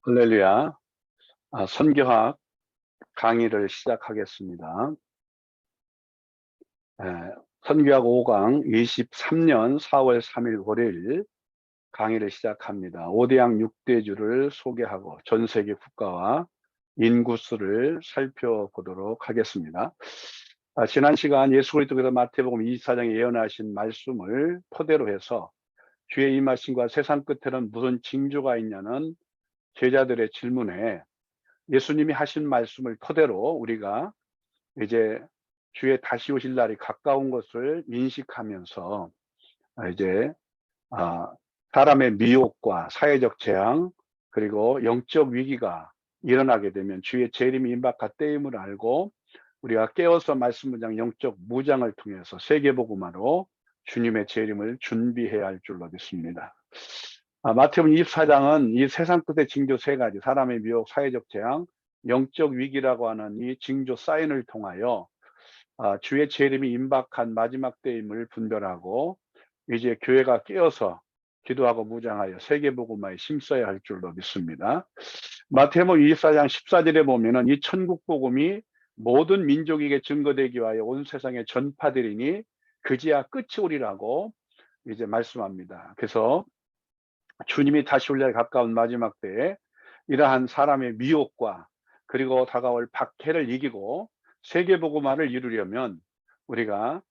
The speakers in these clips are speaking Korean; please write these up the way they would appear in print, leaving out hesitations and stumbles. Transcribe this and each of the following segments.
할렐루야. 선교학 강의를 시작하겠습니다. 에, 선교학 5강 23년 4월 3일 월요일 강의를 시작합니다. 5대양 6대주를 소개하고 전 세계 국가와 인구수를 살펴보도록 하겠습니다. 지난 시간 예수 그리스도께서 마태복음 24장에 예언하신 말씀을 토대로 해서 주의 임하심과 세상 끝에는 무슨 징조가 있냐는 제자들의 질문에 예수님이 하신 말씀을 토대로 우리가 이제 주의 다시 오실 날이 가까운 것을 인식하면서 이제 사람의 미혹과 사회적 재앙 그리고 영적 위기가 일어나게 되면 주의 재림이 임박할 때임을 알고 우리가 깨어서 말씀 문장 영적 무장을 통해서 세계복음화로 주님의 재림을 준비해야 할 줄로 믿습니다. 마태복음 24장은 이 세상 끝의 징조 세 가지, 사람의 미혹, 사회적 재앙, 영적 위기라고 하는 이 징조 사인을 통하여 주의 재림이 임박한 마지막 때임을 분별하고 이제 교회가 깨어서 기도하고 무장하여 세계복음화에 힘써야 할 줄로 믿습니다. 마태복음 24장 14절에 보면은 이 천국 복음이 모든 민족에게 증거되기 위하여 온 세상에 전파되리니 그제야 끝이 오리라고 이제 말씀합니다. 그래서 주님이 다시 올 날 가까운 마지막 때에 이러한 사람의 미혹과 그리고 다가올 박해를 이기고 세계복음화를 이루려면 우리가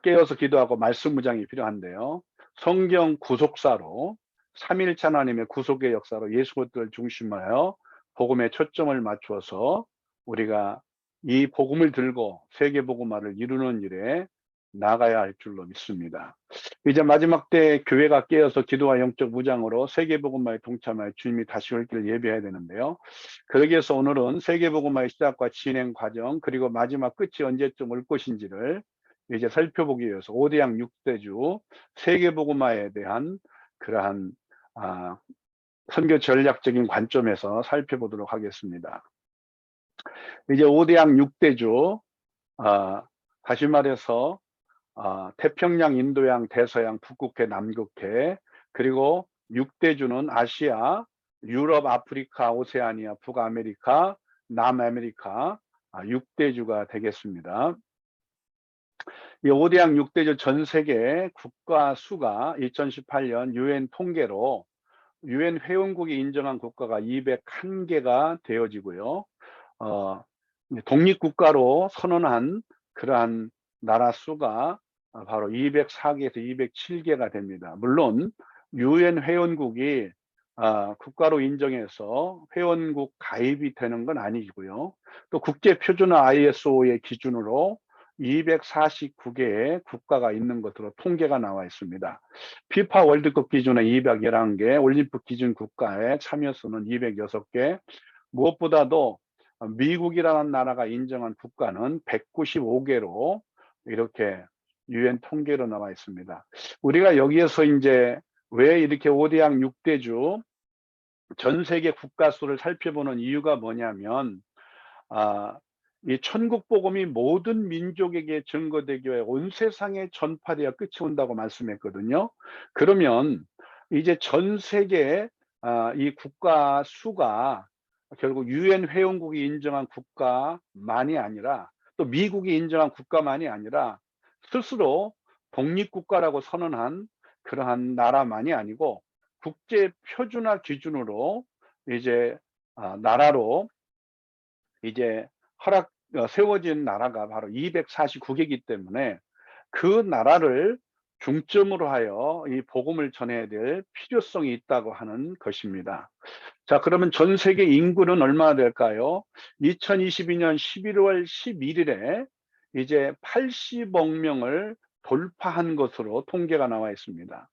깨어서 기도하고 말씀 무장이 필요한데요. 성경 구속사로 삼일체 하나님의 구속의 역사로 예수 그리스도를 중심하여 복음에 초점을 맞추어서 우리가 이 복음을 들고 세계복음화를 이루는 일에 나가야 할 줄로 믿습니다. 이제 마지막 때 교회가 깨어서 기도와 영적 무장으로 세계복음화에 동참하여 주님이 다시 올 길을 예비해야 되는데요. 그러기 위해서 오늘은 세계복음화의 시작과 진행 과정 그리고 마지막 끝이 언제쯤 올 것인지를 이제 살펴보기 위해서 5대양 6대주 세계복음화에 대한 그러한 선교 전략적인 관점에서 살펴보도록 하겠습니다. 이제 5대양 6대주 다시 말해서 태평양, 인도양, 대서양, 북극해, 남극해 그리고 6대주는 아시아, 유럽, 아프리카, 오세아니아, 북아메리카, 남아메리카 6대주가 되겠습니다. 이 5대양 6대주 전 세계 국가 수가 2018년 유엔 통계로 유엔 회원국이 인정한 국가가 201개가 되어지고요. 독립국가로 선언한 그러한 나라 수가 바로 204개에서 207개가 됩니다. 물론 유엔 회원국이 국가로 인정해서 회원국 가입이 되는 건 아니고요. 또 국제표준화 ISO의 기준으로 249개의 국가가 있는 것으로 통계가 나와 있습니다. 피파 월드컵 기준에 211개, 올림픽 기준 국가의 참여 수는 206개, 무엇보다도 미국이라는 나라가 인정한 국가는 195개로 이렇게 유엔 통계로 나와 있습니다. 우리가 여기에서 이제 왜 이렇게 5대양 6대주 전 세계 국가 수를 살펴보는 이유가 뭐냐면 이 천국 복음이 모든 민족에게 증거되기 위해 온 세상에 전파되어 끝이 온다고 말씀했거든요. 그러면 이제 전 세계 이 국가 수가 결국 유엔 회원국이 인정한 국가만이 아니라 또 미국이 인정한 국가만이 아니라 스스로 독립국가라고 선언한 그러한 나라만이 아니고 국제 표준화 기준으로 이제 나라로 이제 세워진 나라가 바로 249개이기 때문에 그 나라를 중점으로 하여 이 복음을 전해야 될 필요성이 있다고 하는 것입니다. 자, 그러면 전 세계 인구는 얼마나 될까요? 2022년 11월 11일에 이제 80억 명을 돌파한 것으로 통계가 나와 있습니다.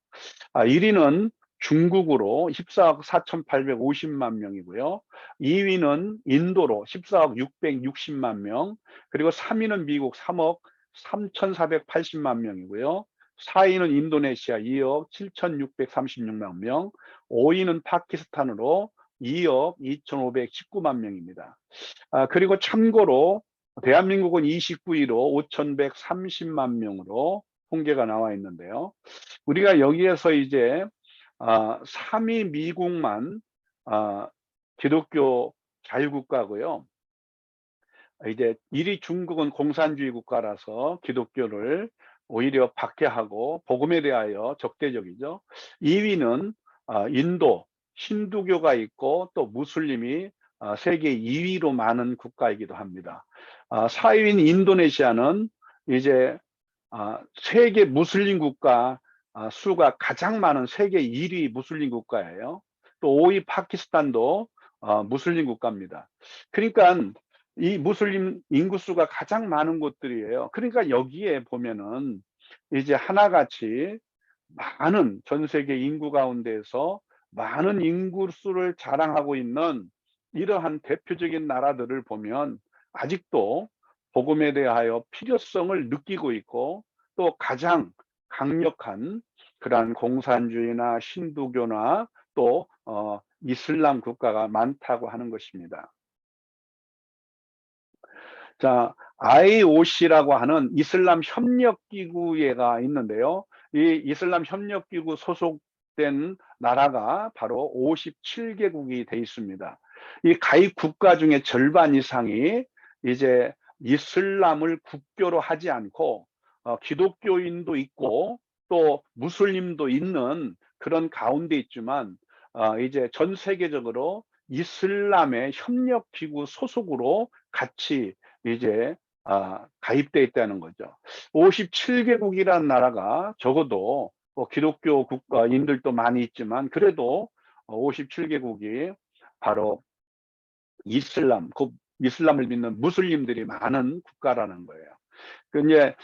1위는 중국으로 14억 4,850만 명이고요. 2위는 인도로 14억 660만 명, 그리고 3위는 미국 3억 3,480만 명이고요. 4위는 인도네시아 2억 7,636만 명, 5위는 파키스탄으로 2억 2,519만 명입니다. 그리고 참고로 대한민국은 29위로 5,130만 명으로 통계가 나와 있는데요. 우리가 여기에서 이제 3위 미국만 아, 기독교 자유국가고요. 이제 1위 중국은 공산주의 국가라서 기독교를 오히려 박해하고 복음에 대하여 적대적이죠. 2위는 인도, 힌두교가 있고 또 무슬림이 세계 2위로 많은 국가이기도 합니다. 4위인 인도네시아는 이제 세계 무슬림 국가 수가 가장 많은 세계 1위 무슬림 국가예요. 또 5위 파키스탄도 무슬림 국가입니다. 그러니까 이 무슬림 인구수가 가장 많은 곳들이에요. 그러니까 여기에 보면은 이제 하나같이 많은 전 세계 인구 가운데에서 많은 인구수를 자랑하고 있는 이러한 대표적인 나라들을 보면 아직도 복음에 대하여 필요성을 느끼고 있고 또 가장 강력한 그러한 공산주의나 신두교나 또 이슬람 국가가 많다고 하는 것입니다. 자, IOC라고 하는 이슬람 협력기구가 있는데요. 이 이슬람 협력기구 소속된 나라가 바로 57개국이 돼 있습니다. 이 가입 국가 중에 절반 이상이 이제 이슬람을 국교로 하지 않고 기독교인도 있고 또 무슬림도 있는 그런 가운데 있지만 이제 전 세계적으로 이슬람의 협력기구 소속으로 같이 이제 가입돼 있다는 거죠. 57개국이라는 나라가 적어도 기독교 국가인들도 많이 있지만 그래도 57개국이 바로 이슬람을 믿는 무슬림들이 많은 국가라는 거예요. 이제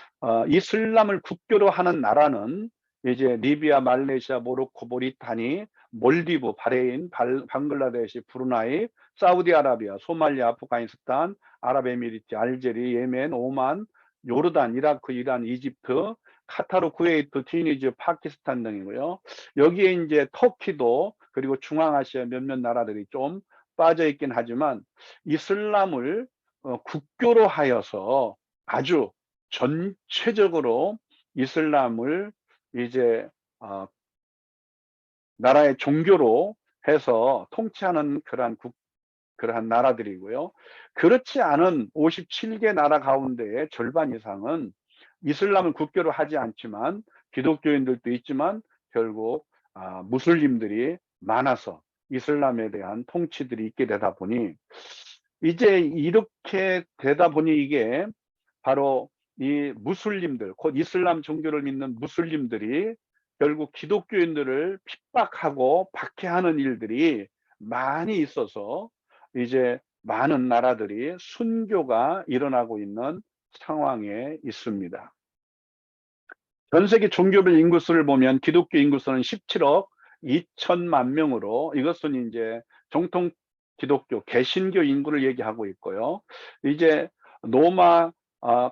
이슬람을 국교로 하는 나라는 이제 리비아, 말레이시아, 모로코, 모리타니, 몰디브, 바레인, 방글라데시, 브루나이, 사우디아라비아, 소말리아, 아프가니스탄, 아랍에미리트, 알제리, 예멘, 오만, 요르단, 이라크, 이란, 이집트, 카타르, 쿠웨이트, 튀니지, 파키스탄 등이고요. 여기에 이제 터키도 그리고 중앙아시아 몇몇 나라들이 좀 빠져 있긴 하지만 이슬람을 국교로 하여서 아주 전체적으로 이슬람을 이제 나라의 종교로 해서 통치하는 그러한 나라들이고요. 그렇지 않은 57개 나라 가운데의 절반 이상은 이슬람을 국교로 하지 않지만 기독교인들도 있지만 결국 무슬림들이 많아서 이슬람에 대한 통치들이 있게 되다 보니 이제 이렇게 되다 보니 이게 바로 이 무슬림들, 곧 이슬람 종교를 믿는 무슬림들이 결국 기독교인들을 핍박하고 박해하는 일들이 많이 있어서 이제 많은 나라들이 순교가 일어나고 있는 상황에 있습니다. 전 세계 종교별 인구수를 보면 기독교 인구수는 17억 2천만 명으로 이것은 이제 정통 기독교 개신교 인구를 얘기하고 있고요. 이제 로마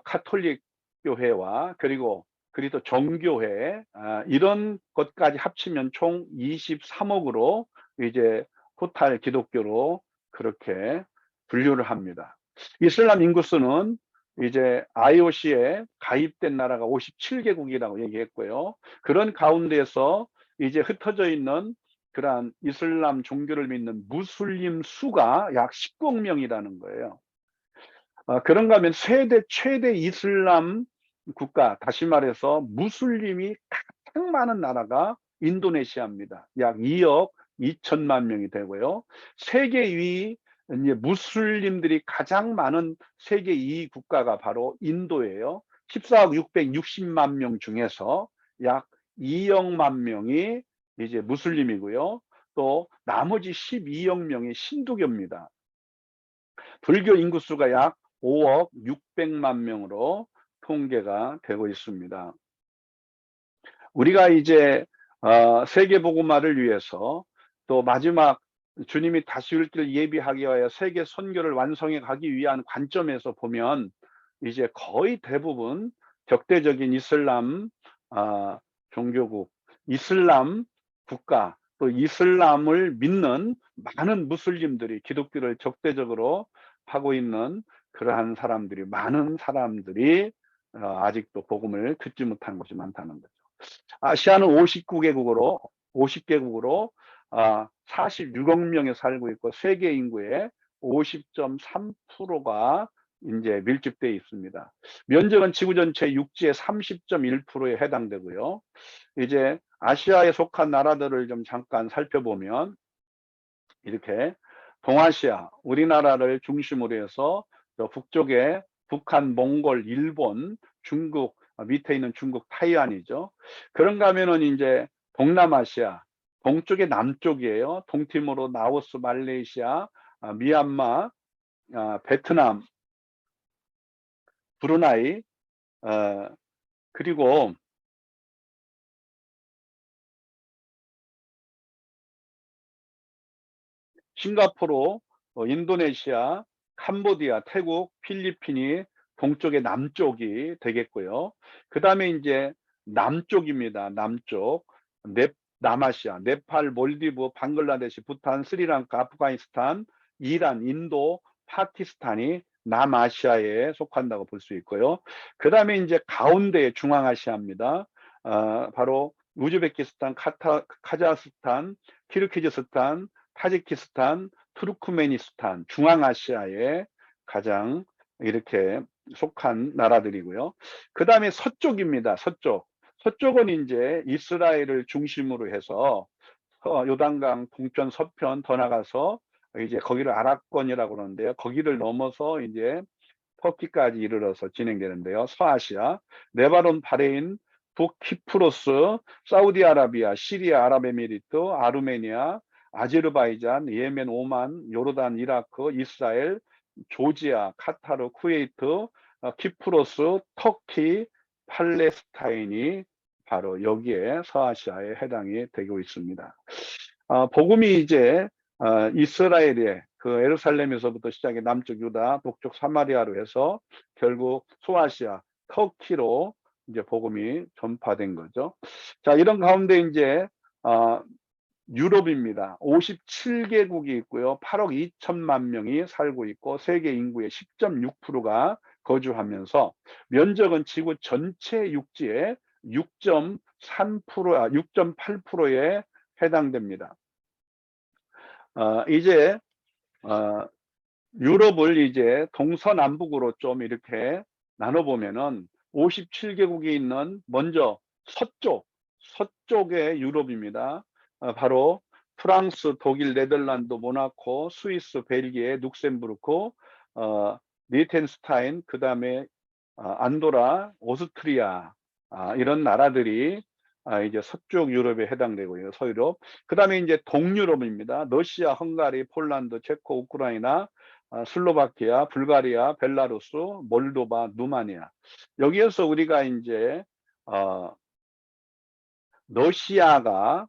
카톨릭 교회와 그리고 그리스도 정교회 이런 것까지 합치면 총 23억으로 이제 토탈 기독교로 그렇게 분류를 합니다. 이슬람 인구수는 이제 IOC에 가입된 나라가 57개국이라고 얘기했고요. 그런 가운데서 이제 흩어져 있는 그러한 이슬람 종교를 믿는 무슬림 수가 약 19억 명이라는 거예요. 그런가 하면 최대 이슬람 국가, 다시 말해서 무슬림이 가장 많은 나라가 인도네시아입니다. 약 2억 2천만 명이 되고요. 세계 2위 이제 무슬림들이 가장 많은 세계 2위 국가가 바로 인도예요. 14억 660만 명 중에서 약 2억만 명이 이제 무슬림이고요. 또 나머지 12억 명이 신두교입니다. 불교 인구수가 약 5억 600만 명으로 통계가 되고 있습니다. 우리가 이제 세계복음화를 위해서 또 마지막 주님이 다시 올 길 예비하기 위하여 세계 선교를 완성해 가기 위한 관점에서 보면 이제 거의 대부분 적대적인 이슬람 종교국, 이슬람 국가, 또 이슬람을 믿는 많은 무슬림들이 기독교를 적대적으로 하고 있는 그러한 사람들이 많은 사람들이 아직도 복음을 듣지 못한 것이 많다는 거죠. 아시아는 50개국으로 46억 명이 살고 있고 세계 인구의 50.3%가 이제 밀집되어 있습니다. 면적은 지구 전체 육지의 30.1%에 해당되고요. 이제 아시아에 속한 나라들을 좀 잠깐 살펴보면 이렇게 동아시아, 우리나라를 중심으로 해서 저 북쪽에 북한, 몽골, 일본, 중국, 밑에 있는 중국, 타이완이죠. 그런가 하면은 이제 동남아시아, 동쪽의 남쪽이에요. 동티모르, 라오스, 말레이시아, 미얀마, 베트남, 브루나이, 어, 그리고 싱가포르, 인도네시아, 캄보디아, 태국, 필리핀이 동쪽의 남쪽이 되겠고요. 그 다음에 이제 남쪽입니다. 남쪽. 남아시아, 네팔, 몰디브, 방글라데시, 부탄, 스리랑카, 아프가니스탄, 이란, 인도, 파키스탄이 남아시아에 속한다고 볼 수 있고요. 그 다음에 이제 가운데 중앙아시아입니다. 바로 우즈베키스탄, 카자흐스탄, 키르기즈스탄, 타지키스탄, 투르크메니스탄, 중앙아시아에 가장 이렇게 속한 나라들이고요. 그 다음에 서쪽입니다. 서쪽. 서쪽은 이제 이스라엘을 중심으로 해서 요단강 동편 서편 더 나가서 이제 거기를 아랍권이라고 그러는데요. 거기를 넘어서 이제 터키까지 이르러서 진행되는데요. 서아시아, 레바논, 바레인, 북키프로스, 사우디아라비아, 시리아, 아랍에미리트, 아르메니아, 아제르바이잔, 예멘, 오만, 요르단, 이라크, 이스라엘, 조지아, 카타르, 쿠웨이트, 키프로스, 터키, 팔레스타인이 바로 여기에 서아시아에 해당이 되고 있습니다. 복음이 이제 이스라엘의 그 예루살렘에서부터 시작해 남쪽 유다, 북쪽 사마리아로 해서 결국 소아시아, 터키로 이제 복음이 전파된 거죠. 자, 이런 가운데 이제 유럽입니다. 57개국이 있고요. 8억 2천만 명이 살고 있고 세계 인구의 10.6%가 거주하면서 면적은 지구 전체 육지의 6.3%, 6.8%에 해당됩니다. 이제 유럽을 이제 동서남북으로 좀 이렇게 나눠보면은 57개국이 있는 먼저 서쪽의 유럽입니다. 바로 프랑스, 독일, 네덜란드, 모나코, 스위스, 벨기에, 룩셈부르크, 리텐스타인, 그 다음에 안도라, 오스트리아, 이런 나라들이 이제 서쪽 유럽에 해당되고요. 서유럽. 그 다음에 이제 동유럽입니다. 러시아, 헝가리, 폴란드, 체코, 우크라이나, 슬로바키아, 불가리아, 벨라루스, 몰도바, 루마니아. 여기에서 우리가 이제 러시아가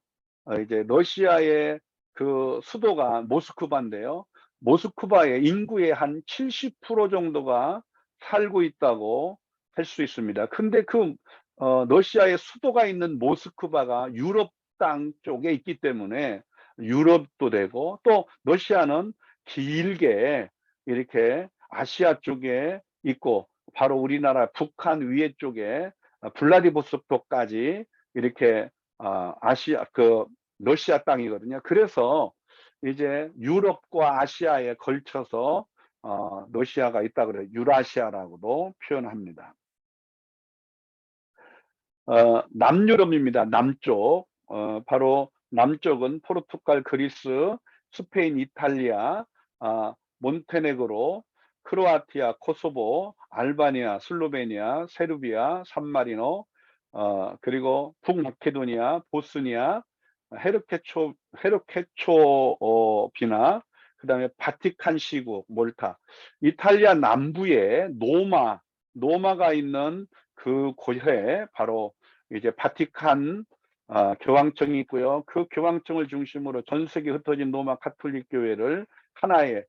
이제 러시아의 그 수도가 모스크바인데요. 모스크바의 인구의 한 70% 정도가 살고 있다고 할 수 있습니다. 근데 그 러시아의 수도가 있는 모스크바가 유럽 땅 쪽에 있기 때문에 유럽도 되고, 또 러시아는 길게 이렇게 아시아 쪽에 있고 바로 우리나라 북한 위에 쪽에 블라디보스토크까지 이렇게 아시아 그 러시아 땅이거든요. 그래서 이제 유럽과 아시아에 걸쳐서 러시아가 있다 그래요. 유라시아라고도 표현합니다. 남유럽입니다. 남쪽. 바로 남쪽은 포르투갈, 그리스, 스페인, 이탈리아, 몬테네그로, 크로아티아, 코소보, 알바니아, 슬로베니아, 세르비아, 산마리노, 그리고 북마케도니아, 보스니아, 헤르케초비나, 그 다음에 바티칸 시국, 몰타. 이탈리아 남부에 노마가 있는 그 곳에 바로 이제 바티칸 교황청이 있고요. 그 교황청을 중심으로 전 세계 흩어진 로마 카톨릭 교회를 하나의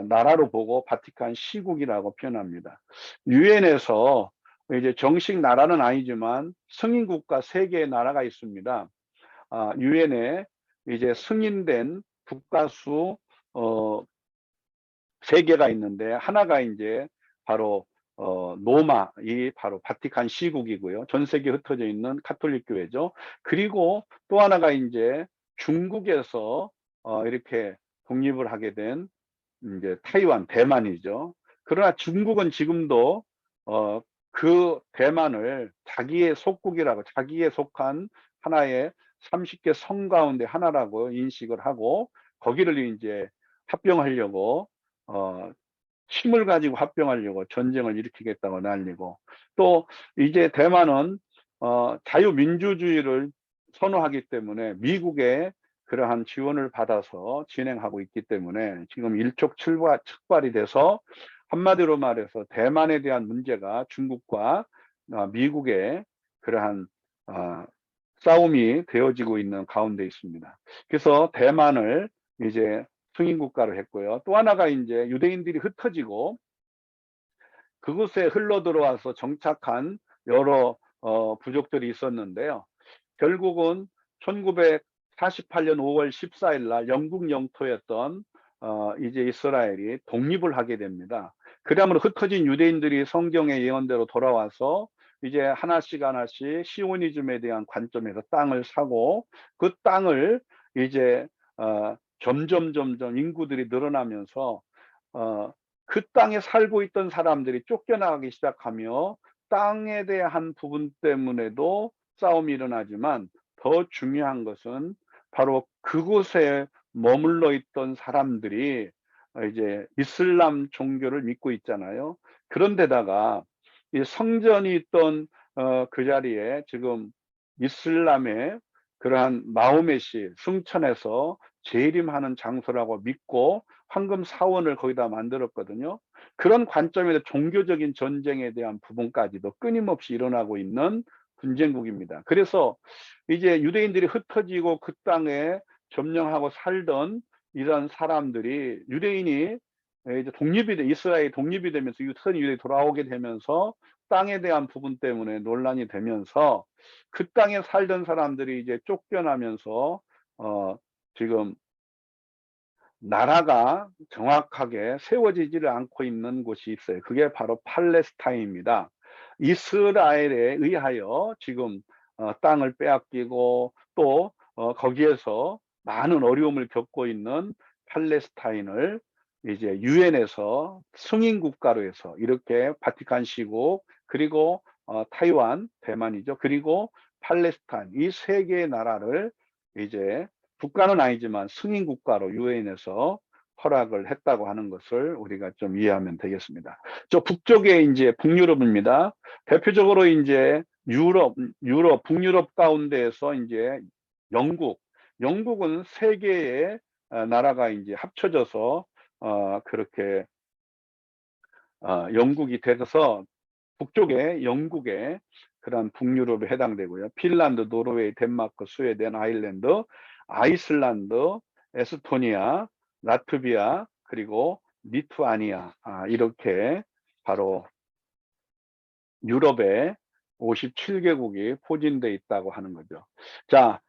나라로 보고 바티칸 시국이라고 표현합니다. 유엔에서 이제 정식 나라는 아니지만 승인국가 3개의 나라가 있습니다. 유엔에 이제 승인된 국가 수 3개가 있는데, 하나가 이제 바로 로마, 이 바로 바티칸 시국이고요. 전 세계에 흩어져 있는 카톨릭 교회죠. 그리고 또 하나가 이제 중국에서 이렇게 독립을 하게 된 이제 타이완, 대만이죠. 그러나 중국은 지금도 그 대만을 자기의 속국이라고, 자기에 속한 하나의 30개 성 가운데 하나라고 인식을 하고, 거기를 이제 합병하려고 힘을 가지고 합병하려고 전쟁을 일으키겠다고 난리고, 또 이제 대만은 자유민주주의를 선호하기 때문에 미국의 그러한 지원을 받아서 진행하고 있기 때문에 지금 일촉즉발이 돼서, 한마디로 말해서 대만에 대한 문제가 중국과 미국의 그러한 싸움이 되어지고 있는 가운데 있습니다. 그래서 대만을 이제 승인 국가로 했고요. 또 하나가 이제 유대인들이 흩어지고 그곳에 흘러 들어와서 정착한 여러 부족들이 있었는데요. 결국은 1948년 5월 14일 날 영국 영토였던 이제 이스라엘이 독립을 하게 됩니다. 그러므로 흩어진 유대인들이 성경의 예언대로 돌아와서 이제 하나씩 하나씩 시오니즘에 대한 관점에서 땅을 사고, 그 땅을 이제 점점 인구들이 늘어나면서 그 땅에 살고 있던 사람들이 쫓겨나가기 시작하며, 땅에 대한 부분 때문에도 싸움이 일어나지만 더 중요한 것은 바로 그곳에 머물러 있던 사람들이 이제 이슬람 종교를 믿고 있잖아요. 그런데다가 이 성전이 있던 그 자리에 지금 이슬람의 그러한 마호멧이 승천해서 재림하는 장소라고 믿고 황금 사원을 거기다 만들었거든요. 그런 관점에서 종교적인 전쟁에 대한 부분까지도 끊임없이 일어나고 있는 분쟁국입니다. 그래서 이제 유대인들이 흩어지고 그 땅에 점령하고 살던 이런 사람들이, 유대인이 이제 이스라엘이 독립이 되면서 유대인이 돌아오게 되면서 땅에 대한 부분 때문에 논란이 되면서 그 땅에 살던 사람들이 이제 쫓겨나면서 지금 나라가 정확하게 세워지지를 않고 있는 곳이 있어요. 그게 바로 팔레스타인입니다. 이스라엘에 의하여 지금 땅을 빼앗기고 또 거기에서 많은 어려움을 겪고 있는 팔레스타인을 이제 유엔에서 승인 국가로 해서 이렇게 바티칸 시국, 그리고 타이완, 대만이죠. 그리고 팔레스타인, 이 세 개의 나라를 이제 국가는 아니지만 승인 국가로 유엔에서 허락을 했다고 하는 것을 우리가 좀 이해하면 되겠습니다. 저 북쪽에 이제 북유럽입니다. 대표적으로 이제 북유럽 가운데에서 이제 영국은 세 개의 나라가 이제 합쳐져서 그렇게 영국이 돼서 북쪽에 영국의 그런 북유럽에 해당되고요. 핀란드, 노르웨이, 덴마크, 스웨덴, 아일랜드, 아이슬란드, 에스토니아, 라트비아, 그리고 리투아니아, 이렇게 바로 유럽에 57개국이 포진되어 있다고 하는 거죠. 자,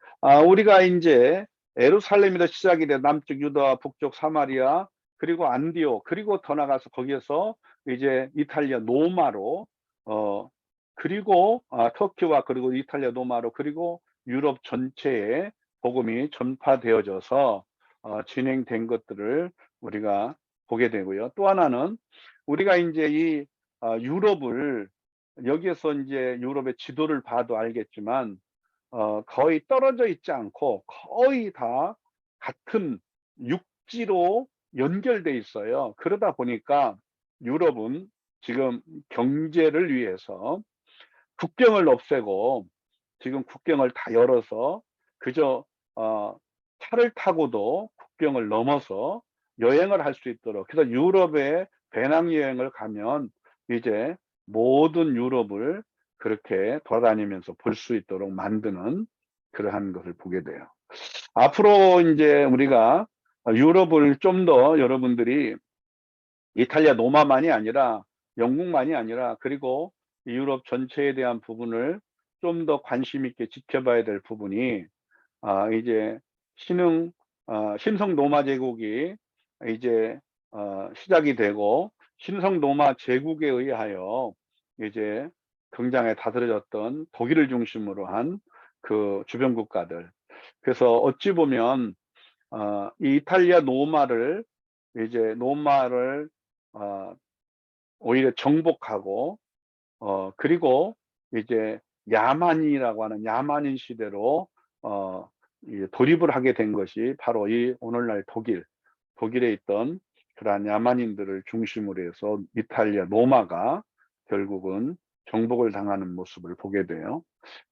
우리가 이제 예루살렘에서 시작이 돼 남쪽 유다, 북쪽 사마리아, 그리고 안디옥, 그리고 더 나가서 거기에서 이제 이탈리아 노마로 그리고 터키와 그리고 이탈리아 노마로, 그리고 유럽 전체에 복음이 전파되어져서 진행된 것들을 우리가 보게 되고요. 또 하나는 우리가 이제 이 유럽을, 여기에서 이제 유럽의 지도를 봐도 알겠지만 거의 떨어져 있지 않고 거의 다 같은 육지로 연결돼 있어요. 그러다 보니까 유럽은 지금 경제를 위해서 국경을 없애고 지금 국경을 다 열어서 그저 차를 타고도 국경을 넘어서 여행을 할 수 있도록, 그래서 유럽에 배낭여행을 가면 이제 모든 유럽을 그렇게 돌아다니면서 볼 수 있도록 만드는 그러한 것을 보게 돼요. 앞으로 이제 우리가 유럽을 좀 더 여러분들이 이탈리아 노마만이 아니라 영국만이 아니라 그리고 유럽 전체에 대한 부분을 좀 더 관심 있게 지켜봐야 될 부분이 이제 신성 노마 제국이 이제 시작이 되고, 신성 노마 제국에 의하여 이제 굉장히 다스려졌던 독일을 중심으로 한 그 주변 국가들, 그래서 어찌 보면 이 이탈리아 노마를 어, 오히려 정복하고 그리고 이제 야만이라고 하는 야만인 시대로 돌입을 하게 된 것이 바로 이 오늘날 독일에 있던 그러한 야만인들을 중심으로 해서 이탈리아 로마가 결국은 정복을 당하는 모습을 보게 돼요.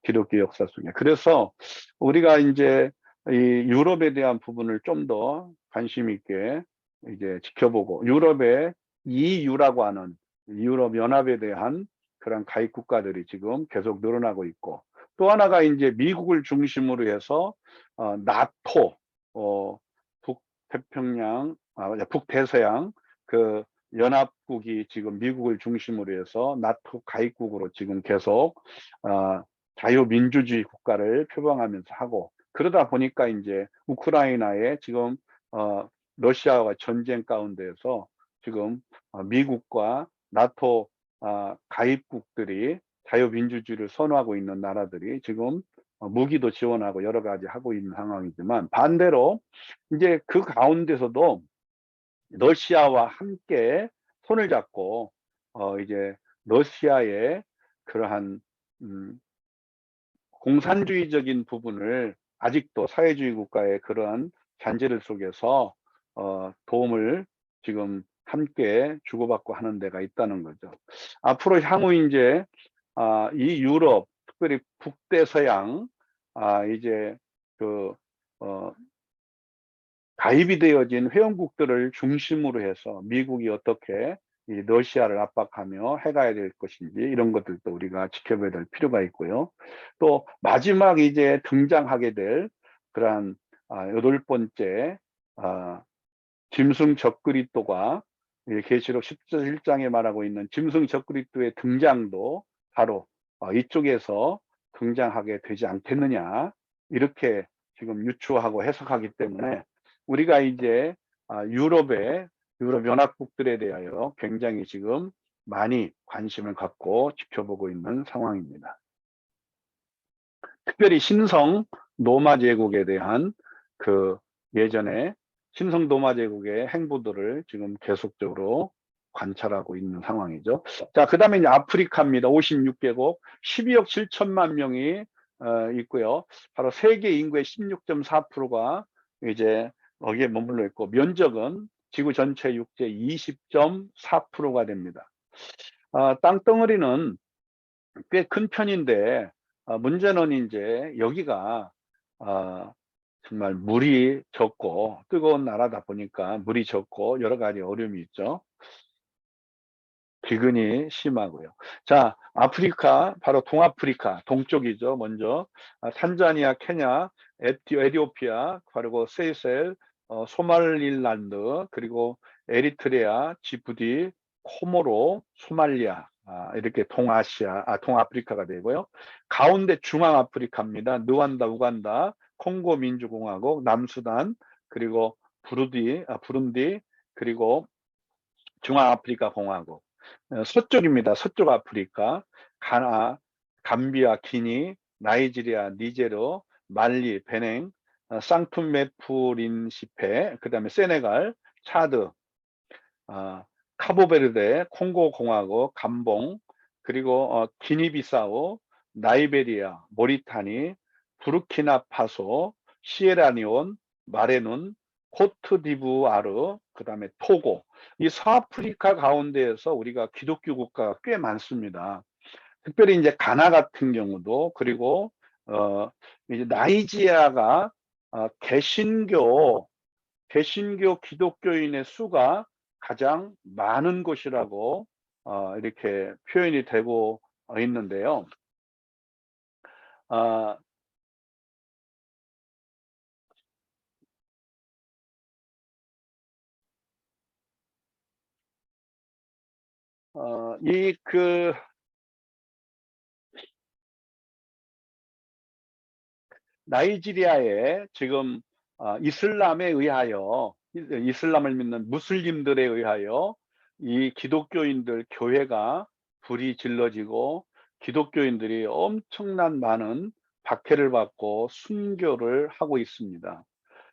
기독교 역사 속에. 그래서 우리가 이제 이 유럽에 대한 부분을 좀 더 관심 있게 이제 지켜보고, 유럽의 EU라고 하는 유럽 연합에 대한 그런 가입 국가들이 지금 계속 늘어나고 있고, 또 하나가 이제 미국을 중심으로 해서 나토, 북태평양, 북대서양 그 연합국이 지금 미국을 중심으로 해서 나토 가입국으로 지금 계속 자유민주주의 국가를 표방하면서 하고, 그러다 보니까 이제 우크라이나에 지금 러시아와 전쟁 가운데에서 지금 미국과 나토 가입국들이 자유민주주의를 선호하고 있는 나라들이 지금 무기도 지원하고 여러 가지 하고 있는 상황이지만, 반대로 이제 그 가운데서도 러시아와 함께 손을 잡고 이제 러시아의 그러한 공산주의적인 부분을 아직도 사회주의 국가의 그러한 잔재를 속에서 도움을 지금 함께 주고받고 하는 데가 있다는 거죠. 앞으로 향후 이제 이 유럽, 특별히 북대서양 이제 그 가입이 되어진 회원국들을 중심으로 해서 미국이 어떻게 이 러시아를 압박하며 해가야 될 것인지, 이런 것들도 우리가 지켜봐야 될 필요가 있고요. 또 마지막 이제 등장하게 될 그러한 여덟 번째 짐승 적그리스도가 계시록 17장에 말하고 있는 짐승 적그리스도의 등장도 바로 이쪽에서 등장하게 되지 않겠느냐, 이렇게 지금 유추하고 해석하기 때문에 우리가 이제 유럽 연합국들에 대하여 굉장히 지금 많이 관심을 갖고 지켜보고 있는 상황입니다. 특별히 신성 노마 제국에 대한 그 예전에 신성 노마 제국의 행보들을 지금 계속적으로 관찰하고 있는 상황이죠. 자, 그 다음에 이제 아프리카입니다. 56개국 12억 7천만 명이 있고요. 바로 세계 인구의 16.4%가 이제 거기에 머물러 있고, 면적은 지구 전체 육지의 20.4%가 됩니다. 땅덩어리는 꽤 큰 편인데 문제는 이제 여기가 정말 물이 적고 뜨거운 나라다 보니까 물이 적고 여러 가지 어려움이 있죠. 기근이 심하고요. 자, 아프리카, 바로 동아프리카 동쪽이죠. 먼저 탄자니아, 케냐, 에티오피아, 그리고 세이셀, 소말릴랜드, 그리고 에리트레아, 지부티, 코모로, 소말리아, 이렇게 동아프리카가 되고요. 가운데 중앙아프리카입니다. 르완다, 우간다, 콩고 민주공화국, 남수단, 그리고 부룬디, 그리고 중앙아프리카 공화국. 서쪽입니다. 서쪽 아프리카, 감비아, 기니, 나이지리아, 니제르, 말리, 베냉, 상투메프린시페, 그 다음에 세네갈, 차드, 카보베르데, 콩고 공화국, 감봉, 그리고 기니비사우, 나이베리아, 모리타니, 부르키나파소, 시에라리온, 마레눈, 코트디부아르, 그 다음에 토고. 이 서아프리카 가운데에서 우리가 기독교 국가가 꽤 많습니다. 특별히 이제 가나 같은 경우도, 그리고 이제 나이지리아가 개신교 기독교인의 수가 가장 많은 곳이라고 이렇게 표현이 되고 있는데요. 나이지리아에 지금 이슬람을 믿는 무슬림들에 의하여 이 기독교인들 교회가 불이 질러지고 기독교인들이 엄청난 많은 박해를 받고 순교를 하고 있습니다.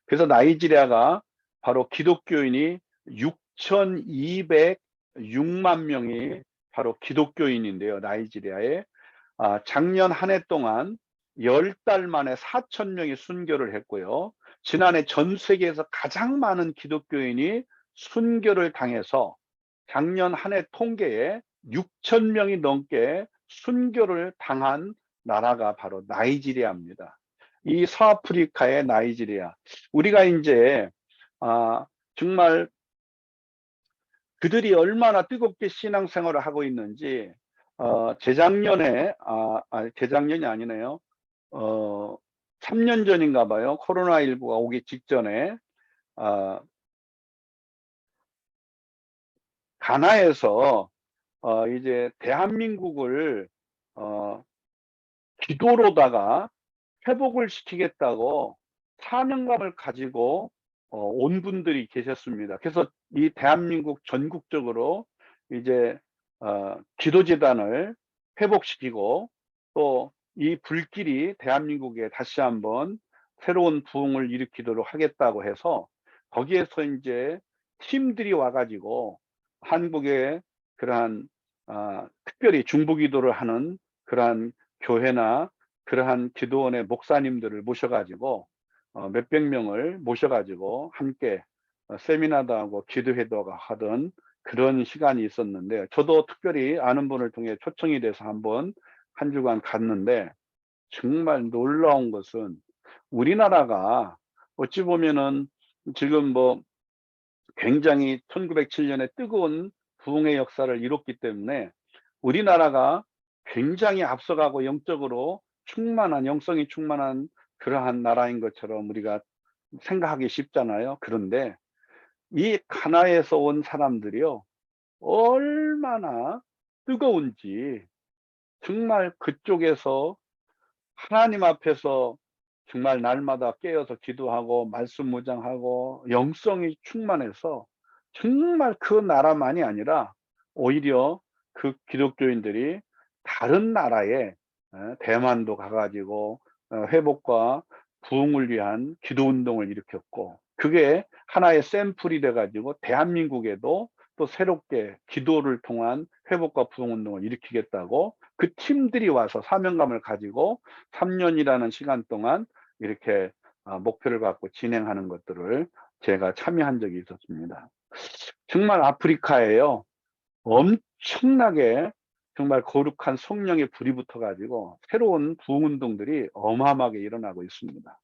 그래서 나이지리아가 바로 기독교인이 6,206만 명이 바로 기독교인인데요. 나이지리아에 작년 한 해 동안 10달 만에 4,000명이 순교를 했고요. 지난해 전 세계에서 가장 많은 기독교인이 순교를 당해서 작년 한 해 통계에 6,000명이 넘게 순교를 당한 나라가 바로 나이지리아입니다. 이 서아프리카의 나이지리아. 우리가 이제 정말 그들이 얼마나 뜨겁게 신앙생활을 하고 있는지 재작년에 재작년이 아니네요. 3년 전인가 봐요. 코로나19가 오기 직전에 가나에서 이제 대한민국을 기도로다가 회복을 시키겠다고 사명감을 가지고 온 분들이 계셨습니다. 그래서 이 대한민국 전국적으로 이제 기도재단을 회복시키고 또 이 불길이 대한민국에 다시 한번 새로운 부흥을 일으키도록 하겠다고 해서 거기에서 이제 팀들이 와가지고 한국에 그러한 특별히 중보기도를 하는 그러한 교회나 그러한 기도원의 목사님들을 모셔가지고 몇백 명을 모셔가지고 함께 세미나도 하고 기도회도 하던 그런 시간이 있었는데, 저도 특별히 아는 분을 통해 초청이 돼서 한번 한 주간 갔는데, 정말 놀라운 것은 우리나라가 어찌 보면은 지금 뭐 굉장히 1907년에 뜨거운 부흥의 역사를 이뤘기 때문에 우리나라가 굉장히 앞서가고 영적으로 충만한, 영성이 충만한 그러한 나라인 것처럼 우리가 생각하기 쉽잖아요. 그런데 이 가나에서 온 사람들이요, 얼마나 뜨거운지, 정말 그쪽에서 하나님 앞에서 정말 날마다 깨어서 기도하고 말씀 묵상하고 영성이 충만해서 정말 그 나라만이 아니라 오히려 그 기독교인들이 다른 나라에 대만도 가가지고 회복과 부흥을 위한 기도 운동을 일으켰고, 그게 하나의 샘플이 돼가지고 대한민국에도 또 새롭게 기도를 통한 회복과 부흥 운동을 일으키겠다고 그 팀들이 와서 사명감을 가지고 3년이라는 시간 동안 이렇게 목표를 갖고 진행하는 것들을 제가 참여한 적이 있었습니다. 정말 아프리카에요, 엄청나게 정말 거룩한 성령의 불이 붙어가지고 새로운 부흥 운동들이 어마어마하게 일어나고 있습니다.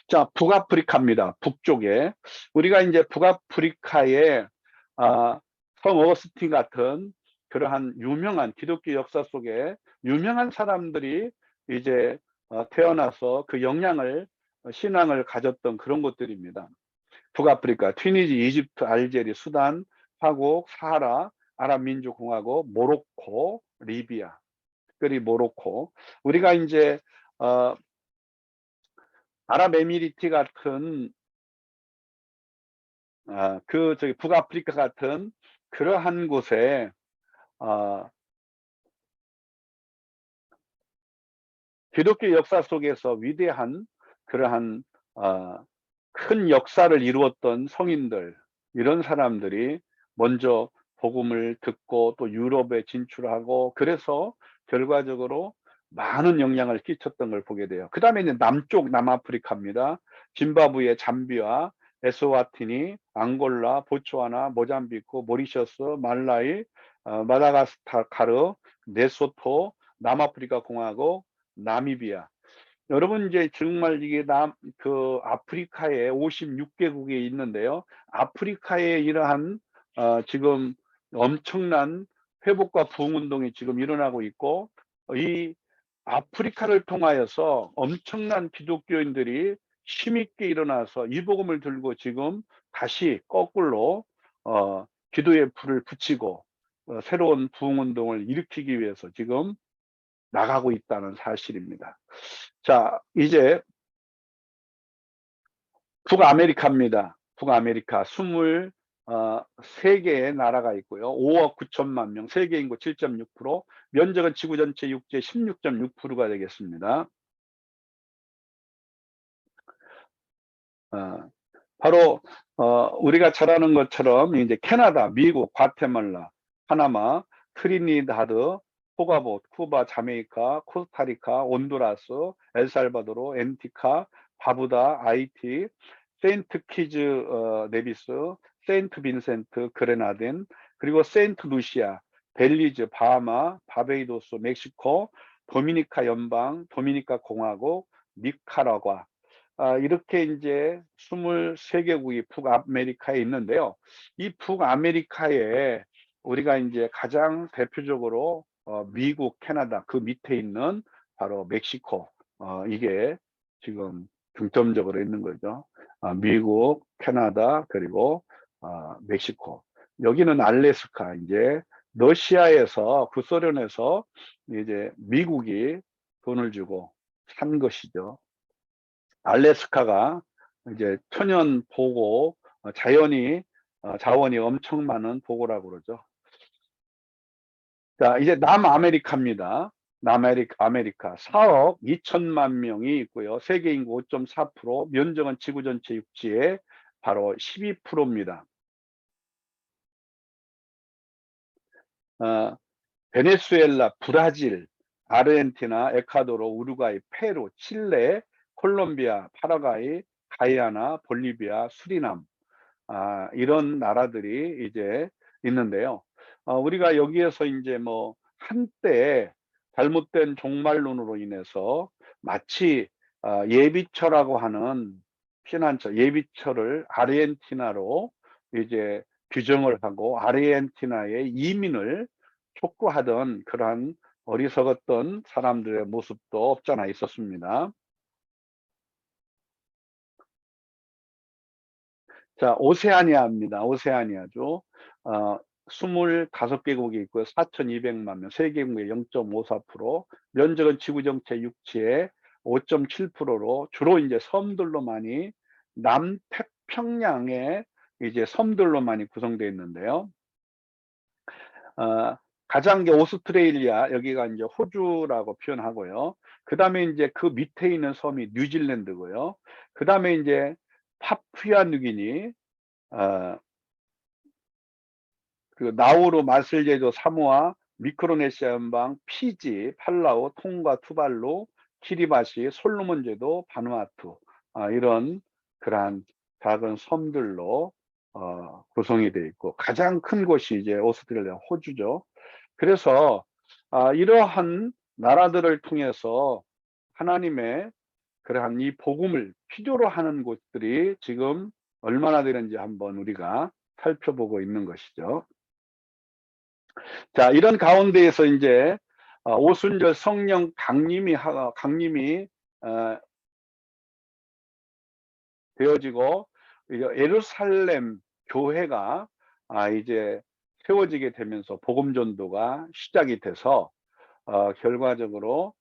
자, 북아프리카입니다. 북쪽에 우리가 이제 북아프리카의 성 어거스틴 같은 그러한 유명한 기독교 역사 속에 유명한 사람들이 이제 태어나서 그 영향을 신앙을 가졌던 그런 곳들입니다. 북아프리카, 튀니지, 이집트, 알제리, 수단, 화국, 사하라, 아랍민주공화국, 모로코, 리비아, 특별히 모로코. 우리가 이제 아랍에미리트 같은 저기 북아프리카 같은 그러한 곳에 기독교 역사 속에서 위대한 그러한 큰 역사를 이루었던 성인들, 이런 사람들이 먼저 복음을 듣고 또 유럽에 진출하고, 그래서 결과적으로 많은 영향을 끼쳤던 걸 보게 돼요. 그 다음에 이제 남쪽 남아프리카입니다. 짐바브웨, 잠비아, 에스와티니, 앙골라, 보츠와나, 모잠비크, 모리셔스, 말라위, 마다가스카르, 네소토, 남아프리카 공화국, 나미비아. 여러분 이제 정말 이게 아프리카에 56개국에 있는데요. 아프리카에 이러한 지금 엄청난 회복과 부흥 운동이 지금 일어나고 있고, 이 아프리카를 통하여서 엄청난 기독교인들이 힘있게 일어나서 이 복음을 들고 지금 다시 거꾸로 기도의 불을 붙이고 새로운 부흥 운동을 일으키기 위해서 지금 나가고 있다는 사실입니다. 자, 이제 북아메리카입니다. 북아메리카 23개의 나라가 있고요. 5억 9천만 명, 세계 인구 7.6%, 면적은 지구 전체 육지의 16.6%가 되겠습니다. 어, 바로 우리가 잘 아는 것처럼 이제 캐나다, 미국, 과테말라, 파나마, 트리니다드, 토가보, 쿠바, 자메이카, 코스타리카, 온두라스, 엘살바도르, 앤티카, 바부다, 아이티, 세인트 키즈 네비스, 세인트 빈센트, 그레나덴, 그리고 세인트 루시아, 벨리즈, 바하마, 바베이도스, 멕시코, 도미니카 연방, 도미니카 공화국, 니카라과, 이렇게 이제 23개국이 북아메리카에 있는데요. 이 북아메리카에 우리가 이제 가장 대표적으로 미국, 캐나다 그 밑에 있는 바로 멕시코, 이게 지금 중점적으로 있는 거죠. 미국, 캐나다, 그리고 멕시코. 여기는 알래스카, 이제 러시아에서, 구소련에서 이제 미국이 돈을 주고 산 것이죠. 알래스카가 이제 천연 보고, 자연이 자원이 엄청 많은 보고라고 그러죠. 자, 이제 남아메리카입니다. 남아메리카 4억 2천만 명이 있고요. 세계 인구 5.4%, 면적은 지구 전체 육지의 바로 12%입니다. 베네수엘라, 브라질, 아르헨티나, 에콰도르, 우루과이, 페루, 칠레, 콜롬비아, 파라과이, 가이아나, 볼리비아, 수리남, 이런 나라들이 이제 있는데요. 우리가 여기에서 이제 뭐 한때 잘못된 종말론으로 인해서 마치 예비처라고 하는 피난처, 예비처를 아르헨티나로 이제 규정을 하고 아르헨티나의 이민을 촉구하던 그러한 어리석었던 사람들의 모습도 없잖아 있었습니다. 자, 오세아니아입니다. 오세아니아죠. 25개국이 있고요. 4,200만 명, 세계 인구의 0.54%, 면적은 지구 전체 육지의 5.7%로 주로 이제 섬들로 많이, 남태평양의 이제 섬들로 많이 구성되어 있는데요. 어, 가장 이제 오스트레일리아, 여기가 이제 호주라고 표현하고요. 그 다음에 이제 그 밑에 있는 섬이 뉴질랜드고요. 그 다음에 이제 파푸아 뉴기니, 어, 그 나우루, 마슬제도, 사모아, 미크로네시아 연방, 피지, 팔라우, 통가, 투발루, 키리바시, 솔로몬 제도, 바누아투, 이런 그러한 작은 섬들로 구성이 되어 있고, 가장 큰 곳이 이제 오스트레일리아 호주죠. 그래서 이러한 나라들을 통해서 하나님의 그러한 이 복음을 필요로 하는 곳들이 지금 얼마나 되는지 한번 우리가 살펴보고 있는 것이죠. 자, 이런 가운데에서 이제 오순절 성령 강림이 되어지고 이제 예루살렘 교회가 이제 세워지게 되면서 복음 전도가 시작이 돼서 결과적으로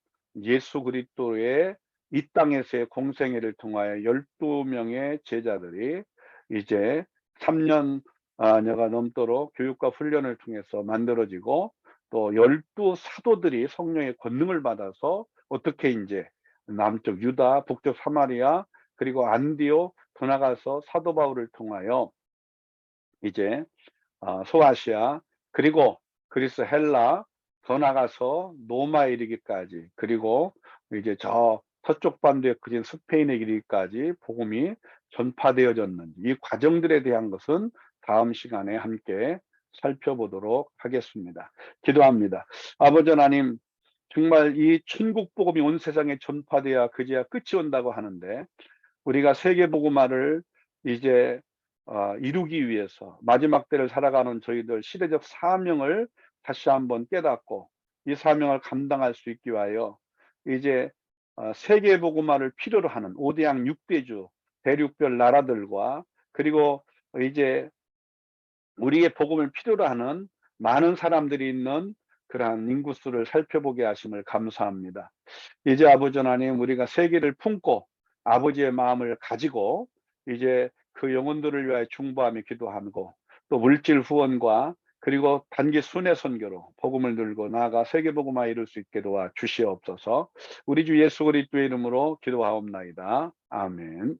예수 그리스도의 이 땅에서의 공생애를 통하여 12명의 제자들이 이제 3년여가 넘도록 교육과 훈련을 통해서 만들어지고, 또 12사도들이 성령의 권능을 받아서 어떻게 이제 남쪽 유다, 북쪽 사마리아, 그리고 안디오 더 나가서 사도 바울을 통하여 이제 소아시아, 그리고 그리스, 헬라, 더 나가서 로마에 이르기까지, 그리고 이제 저 서쪽 반도에 그친 스페인에 이르기까지 복음이 전파되어졌는지, 이 과정들에 대한 것은 다음 시간에 함께 살펴보도록 하겠습니다. 기도합니다. 아버지 하나님, 정말 이 천국 복음이 온 세상에 전파되어야 그제야 끝이 온다고 하는데, 우리가 세계 복음화를 이제 이루기 위해서 마지막 때를 살아가는 저희들 시대적 사명을 다시 한번 깨닫고 이 사명을 감당할 수 있기 위하여 이제 세계 복음화를 필요로 하는 5대양 6대주 대륙별 나라들과, 그리고 이제 우리의 복음을 필요로 하는 많은 사람들이 있는 그러한 인구수를 살펴보게 하심을 감사합니다. 이제 아버지 하나님, 우리가 세계를 품고 아버지의 마음을 가지고 이제 그 영혼들을 위하여 중보하며 기도하고, 또 물질 후원과 그리고 단기 순회 선교로 복음을 들고 나아가 세계 복음화 이룰 수 있게 도와 주시옵소서. 우리 주 예수 그리스도의 이름으로 기도하옵나이다. 아멘.